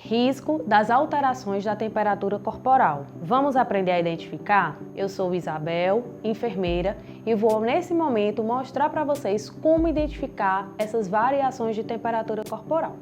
Risco das alterações da temperatura corporal. Vamos aprender a identificar? Eu sou Isabel, enfermeira, e vou nesse momento mostrar para vocês como identificar essas variações de temperatura corporal.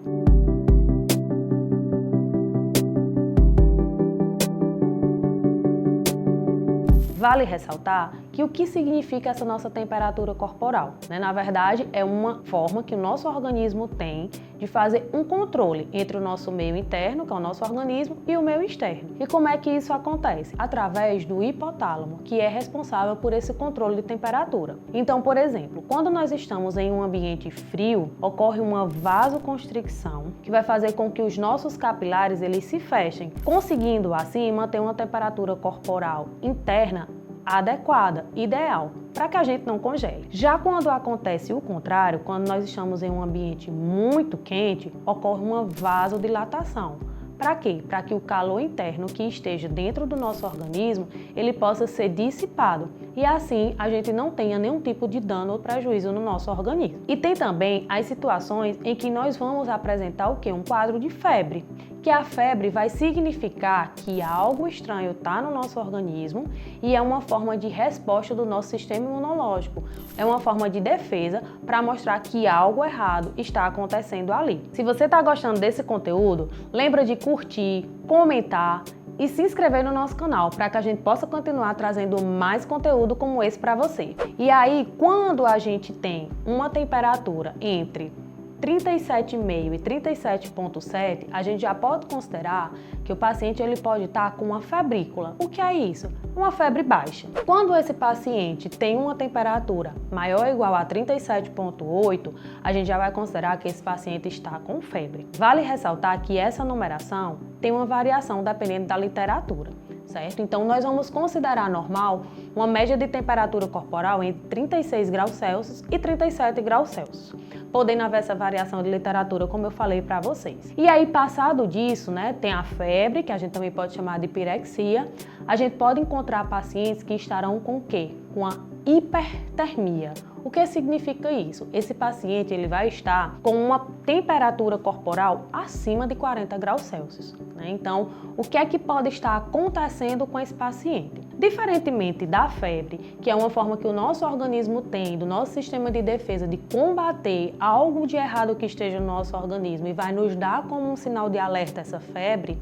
Vale ressaltar que o que significa essa nossa temperatura corporal? Na verdade, é uma forma que o nosso organismo tem de fazer um controle entre o nosso meio interno, que é o nosso organismo, e o meio externo. E como é que isso acontece? Através do hipotálamo, que é responsável por esse controle de temperatura. Então, por exemplo, quando nós estamos em um ambiente frio, ocorre uma vasoconstricção, que vai fazer com que os nossos capilares eles se fechem, conseguindo assim manter uma temperatura corporal interna adequada, ideal, para que a gente não congele. Já quando acontece o contrário, quando nós estamos em um ambiente muito quente, ocorre uma vasodilatação. Para quê? Para que o calor interno que esteja dentro do nosso organismo, ele possa ser dissipado e assim a gente não tenha nenhum tipo de dano ou prejuízo no nosso organismo. E tem também as situações em que nós vamos apresentar o quê? Um quadro de febre, que a febre vai significar que algo estranho está no nosso organismo e é uma forma de resposta do nosso sistema imunológico. É uma forma de defesa para mostrar que algo errado está acontecendo ali. Se você está gostando desse conteúdo, lembra de curtir, comentar e se inscrever no nosso canal para que a gente possa continuar trazendo mais conteúdo como esse para você. E aí, quando a gente tem uma temperatura entre 37,5 e 37,7, a gente já pode considerar que o paciente ele pode estar com uma febrícula. O que é isso? Uma febre baixa. Quando esse paciente tem uma temperatura maior ou igual a 37,8, a gente já vai considerar que esse paciente está com febre. Vale ressaltar que essa numeração tem uma variação dependendo da literatura, certo? Então, nós vamos considerar normal uma média de temperatura corporal entre 36 graus Celsius e 37 graus Celsius, podendo haver essa variação de literatura, como eu falei para vocês. E aí, passado disso, tem a febre, que a gente também pode chamar de pirexia. A gente pode encontrar pacientes que estarão com o quê? Com a hipertermia. O que significa isso? Esse paciente ele vai estar com uma temperatura corporal acima de 40 graus Celsius. Então, o que é que pode estar acontecendo com esse paciente? Diferentemente da febre, que é uma forma que o nosso organismo tem, do nosso sistema de defesa, de combater algo de errado que esteja no nosso organismo e vai nos dar como um sinal de alerta essa febre,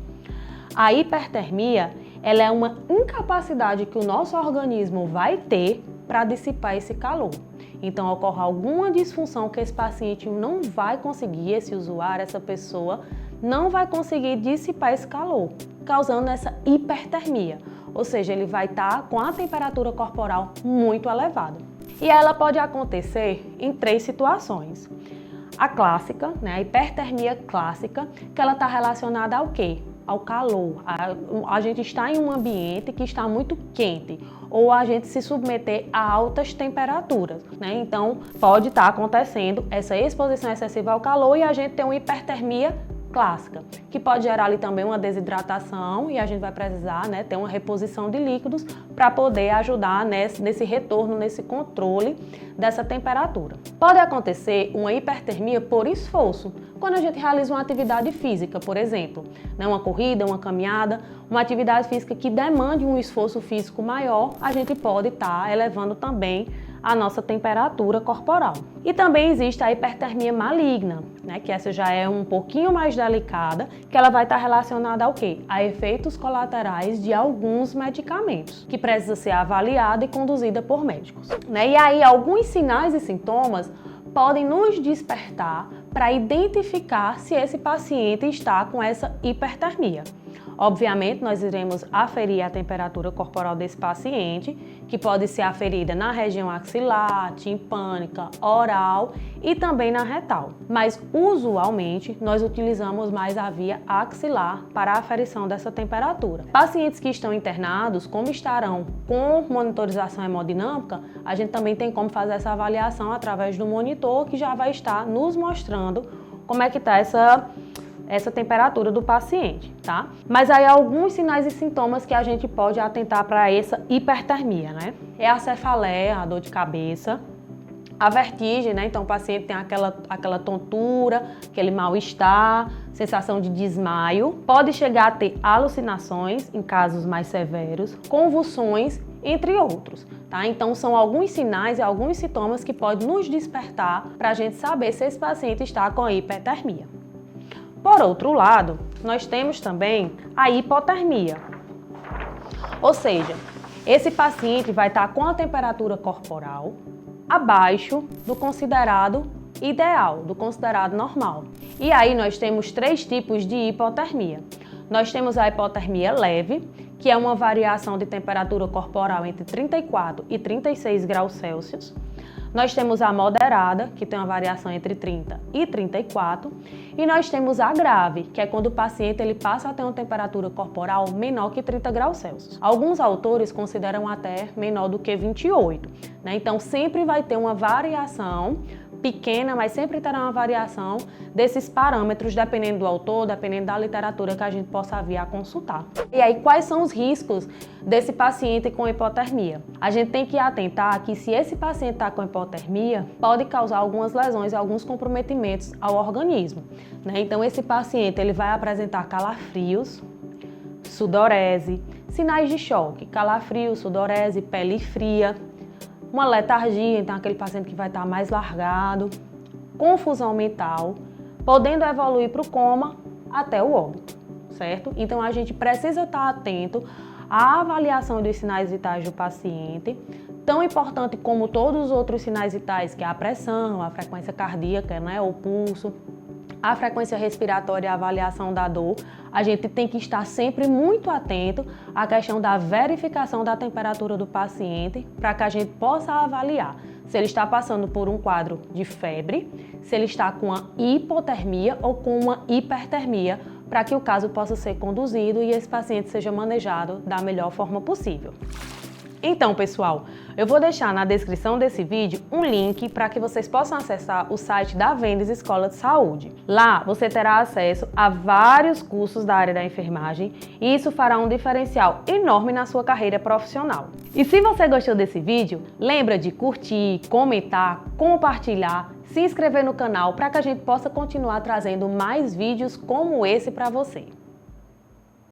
a hipertermia ela é uma incapacidade que o nosso organismo vai ter para dissipar esse calor. Então, ocorre alguma disfunção que esse paciente não vai conseguir, esse usuário, essa pessoa, não vai conseguir dissipar esse calor, causando essa hipertermia. Ou seja, ele vai estar com a temperatura corporal muito elevada. E ela pode acontecer em 3 situações. A clássica, a hipertermia clássica, que ela está relacionada ao quê? Ao calor. A gente está em um ambiente que está muito quente ou a gente se submeter a altas temperaturas, Então, pode estar acontecendo essa exposição excessiva ao calor e a gente tem uma hipertermia clássica, que pode gerar ali também uma desidratação e a gente vai precisar ter uma reposição de líquidos para poder ajudar nesse retorno, nesse controle dessa temperatura. Pode acontecer uma hipertermia por esforço, quando a gente realiza uma atividade física, por exemplo, uma corrida, uma caminhada, uma atividade física que demande um esforço físico maior, a gente pode estar elevando também a nossa temperatura corporal. E também existe a hipertermia maligna, que essa já é um pouquinho mais delicada, que ela vai estar relacionada ao quê? A efeitos colaterais de alguns medicamentos, que precisa ser avaliada e conduzida por médicos. E aí, alguns sinais e sintomas podem nos despertar para identificar se esse paciente está com essa hipertermia. Obviamente, nós iremos aferir a temperatura corporal desse paciente, que pode ser aferida na região axilar, timpânica, oral e também na retal. Mas, usualmente, nós utilizamos mais a via axilar para a aferição dessa temperatura. Pacientes que estão internados, como estarão com monitorização hemodinâmica, a gente também tem como fazer essa avaliação através do monitor, que já vai estar nos mostrando como é que está essa temperatura do paciente, tá? Mas aí alguns sinais e sintomas que a gente pode atentar para essa hipertermia, É a cefaleia, a dor de cabeça, A vertigem, né? Então o paciente tem aquela tontura, aquele mal-estar, sensação de desmaio. Pode chegar a ter alucinações em casos mais severos, convulsões, entre outros, tá? Então são alguns sinais e alguns sintomas que podem nos despertar para a gente saber se esse paciente está com a hipertermia. Por outro lado, nós temos também a hipotermia, ou seja, esse paciente vai estar com a temperatura corporal abaixo do considerado ideal, do considerado normal. E aí nós temos 3 tipos de hipotermia. Nós temos a hipotermia leve, que é uma variação de temperatura corporal entre 34 e 36 graus Celsius. Nós temos a moderada, que tem uma variação entre 30 e 34. E nós temos a grave, que é quando o paciente ele passa a ter uma temperatura corporal menor que 30 graus Celsius. Alguns autores consideram até menor do que 28, né? Então sempre vai ter uma variação pequena, mas sempre terá uma variação desses parâmetros, dependendo do autor, dependendo da literatura que a gente possa vir a consultar. E aí, quais são os riscos desse paciente com hipotermia? A gente tem que atentar que se esse paciente está com hipotermia, pode causar algumas lesões e alguns comprometimentos ao organismo, né? Então, esse paciente ele vai apresentar calafrios, sudorese, sinais de choque, calafrio, sudorese, pele fria, uma letargia, então aquele paciente que vai estar mais largado, confusão mental, podendo evoluir para o coma até o óbito, certo? Então a gente precisa estar atento à avaliação dos sinais vitais do paciente, tão importante como todos os outros sinais vitais, que é a pressão, a frequência cardíaca, né, o pulso, a frequência respiratória e a avaliação da dor. A gente tem que estar sempre muito atento à questão da verificação da temperatura do paciente para que a gente possa avaliar se ele está passando por um quadro de febre, se ele está com uma hipotermia ou com uma hipertermia, para que o caso possa ser conduzido e esse paciente seja manejado da melhor forma possível. Então, pessoal, eu vou deixar na descrição desse vídeo um link para que vocês possam acessar o site da Vendes Escola de Saúde. Lá você terá acesso a vários cursos da área da enfermagem e isso fará um diferencial enorme na sua carreira profissional. E se você gostou desse vídeo, lembra de curtir, comentar, compartilhar, se inscrever no canal para que a gente possa continuar trazendo mais vídeos como esse para você.